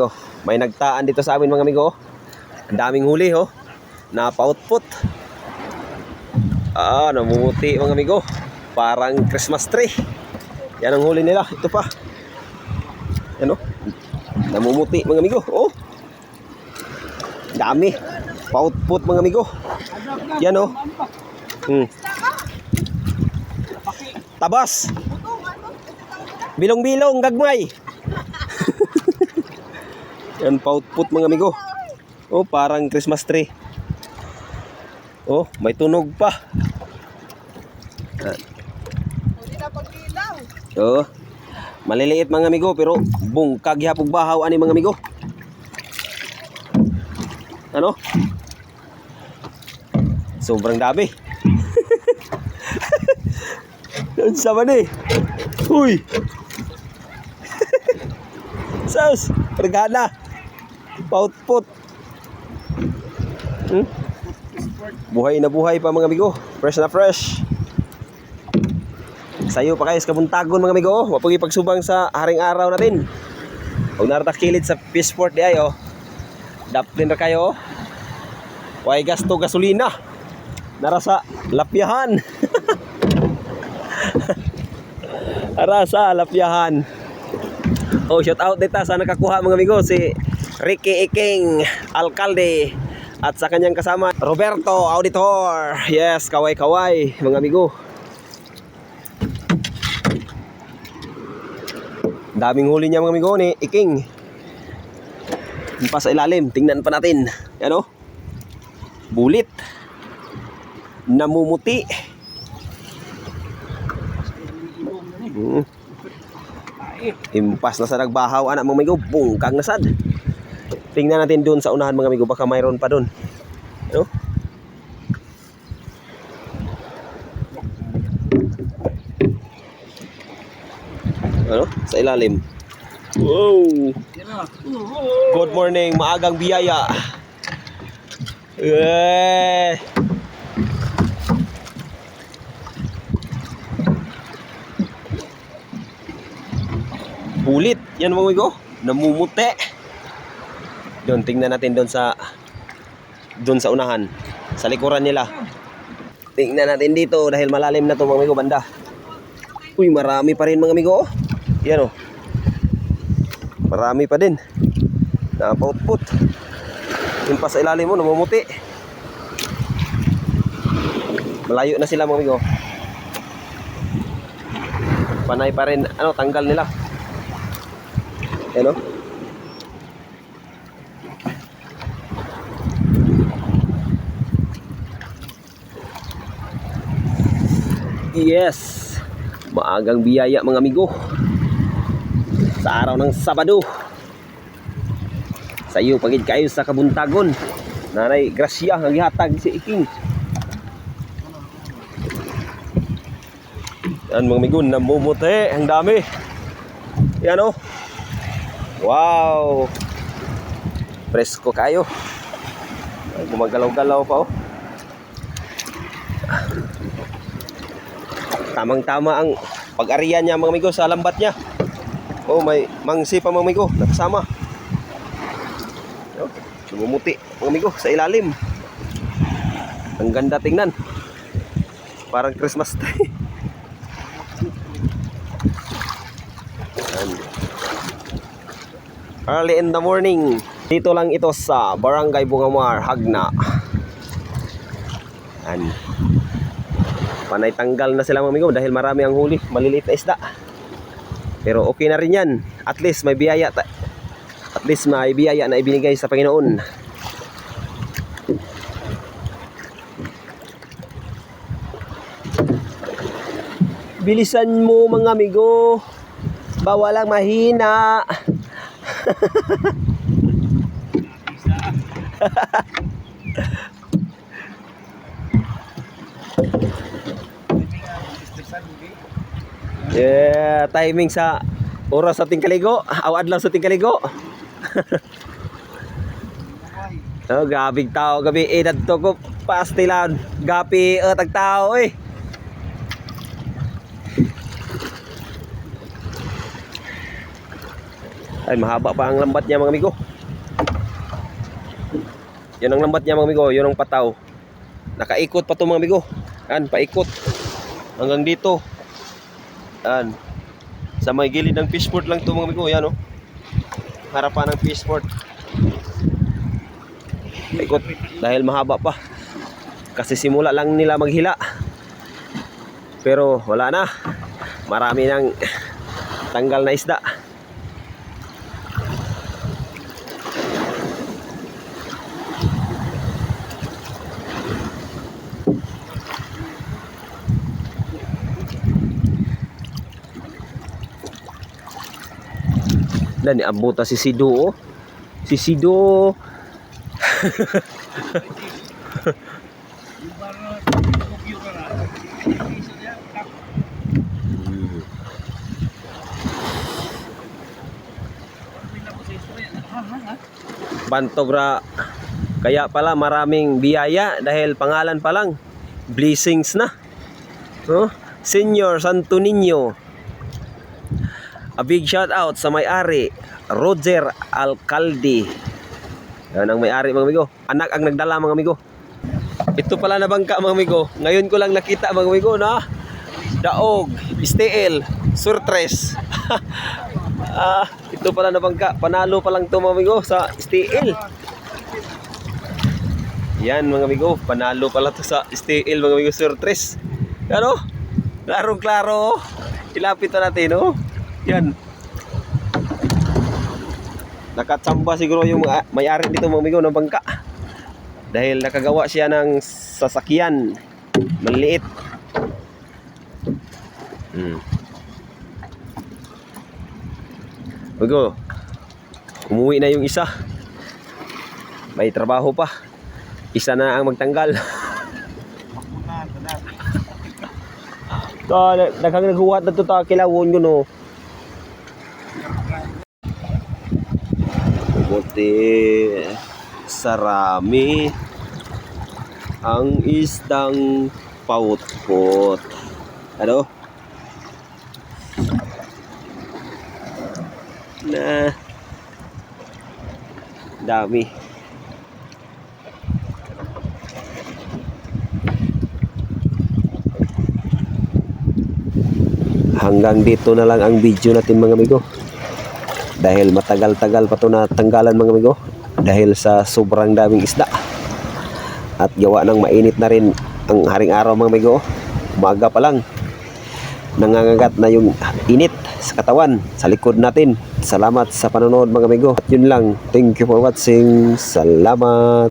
amigo. May nagtaan dito sa amin mga amigo. Ang daming huli Napautput. Namumuti mga amigo. Parang Christmas tree. Yan ang huli nila. Ito pa. Yan namumuti mga amigo. Dami. Pautput mga amigo. Yan Tabas. Bilong-bilong gagmay. Yan pautput mga amigo. Parang Christmas tree. May tunog pa. Maliliit mga amigo pero bungkag yapog bahaw ani mga amigo. Sobrang dami. Sama ni. Uy. Sus, regana. Pautput. Buhay na buhay pa mga amigo. Fresh na fresh. Sayo pa kayo sa kabuntagon mga amigo. Mapag ipagsubang sa haring araw natin. Huwag naratakilid sa Peaceport di ay Daplin na kayo Way gasto gasolina. Narasa lapyahan. Arasa lapyahan. Shout out dito sa nakakuha mga amigo si Ricky Iking Alcalde at sa kanyang kasama Roberto Auditor. Yes, kaway-kaway mga amigo. Daming huli niya mga amigo ni Iking. Pa sa ilalim, tingnan pa natin. Yan bulit. Namumuti. Impas na sa nagbahaw anak mga amigo, bungkag na sad. Tingnan natin doon sa unahan mga amigo, baka mayroon pa doon. Sa ilalim. Wow. Good morning, maagang biyaya. Bulit. Yan mga amigo, namumuti. Doon, tingnan natin doon sa unahan, sa likuran nila. Tingnan natin dito dahil malalim na to mga amigo banda. Uy, marami pa rin mga amigo. Yan marami pa din. Napautput. Yung pa sa ilalim mo, namumuti. Malayo na sila mga amigo. Panay pa rin, tanggal nila. Yan Yes. Maagang biyaya mga amigo. Sa araw ng Sabado. Sa iyo pagid kayo sa kabuntagon. Nanay grasya ang gihatag si Iking. Yan mga amigo, namumuti. Ang dami. Yan Wow. Presko kayo. Gumagalaw-galaw pa Tamang-tama ang pag-arian niya mga amigo sa lambat niya. May mangsi pa mga amigo nakasama. Namumuti mga amigo sa ilalim. Ang ganda tingnan. Parang Christmas tree. Early in the morning. Dito lang ito sa Barangay Bungamar, Hagna. Panay tanggal na sila mga amigo dahil marami ang huli, maliliit na isda. Pero okay na rin yan. At least may biyaya. At least may biyaya na ibinigay sa Panginoon. Bilisan mo mga amigo. Bawal lang mahina. Yeah, timing sa oras sa tingkaligo, awad lang sa tingkaligo. Gabig tao gabi edad to ko pastilan gapi tagtao Ay, mahaba pa ang lambat niya mga amigo. Yan ang lambat niya mga amigo, yun ang pataw. Nakaikot pa to mga amigo. Yan, paikot. Hanggang dito. Yan. Sa may gilid ng fishport lang to mga amigo, yan oh. Harapan ng fishport. Paikot dahil mahaba pa. Kasi simula lang nila maghila. Pero wala na. Marami nang tanggal na isda. Dan ni abuta si Sido oh. Si Sido. Bantog ra. Kaya pala maraming biyaya dahil pangalan pa lang blessings na. Oh, Senior Santo Niño. A big shout out sa may-ari Roger Alcalde. Yan ang may-ari mga amigo. Anak ang nagdala mga amigo. Ito pala na bangka mga amigo. Ngayon ko lang nakita mga amigo na daog, STL, surtres. Ito pala na bangka. Panalo pa lang to mga amigo sa STL. Yan mga amigo. Panalo pala to sa STL mga amigo, surtres. Ano? Klaro-klaro. Ilapit na natin oh. Yan. Nakatsamba siguro yung may-ari dito mga amigo ng bangka. Dahil nakagawa siya ng sasakyan maliit. Amigo, umuwi na yung isa. May trabaho pa. Isa na ang magtanggal. Daghang naghuwat na ito ta kilawon yun oh. Buti sarami ang isdang paut-pot. Ano? Na dami. Hanggang dito na lang ang video natin mga amigo. Dahil matagal-tagal pa ito na tanggalan mga amigo. Dahil sa sobrang daming isda. At gawa ng mainit na rin ang haring araw mga amigo. Umaga pa lang. Nangangagat na yung init sa katawan, sa likod natin. Salamat sa panonood mga amigo. At yun lang. Thank you for watching. Salamat.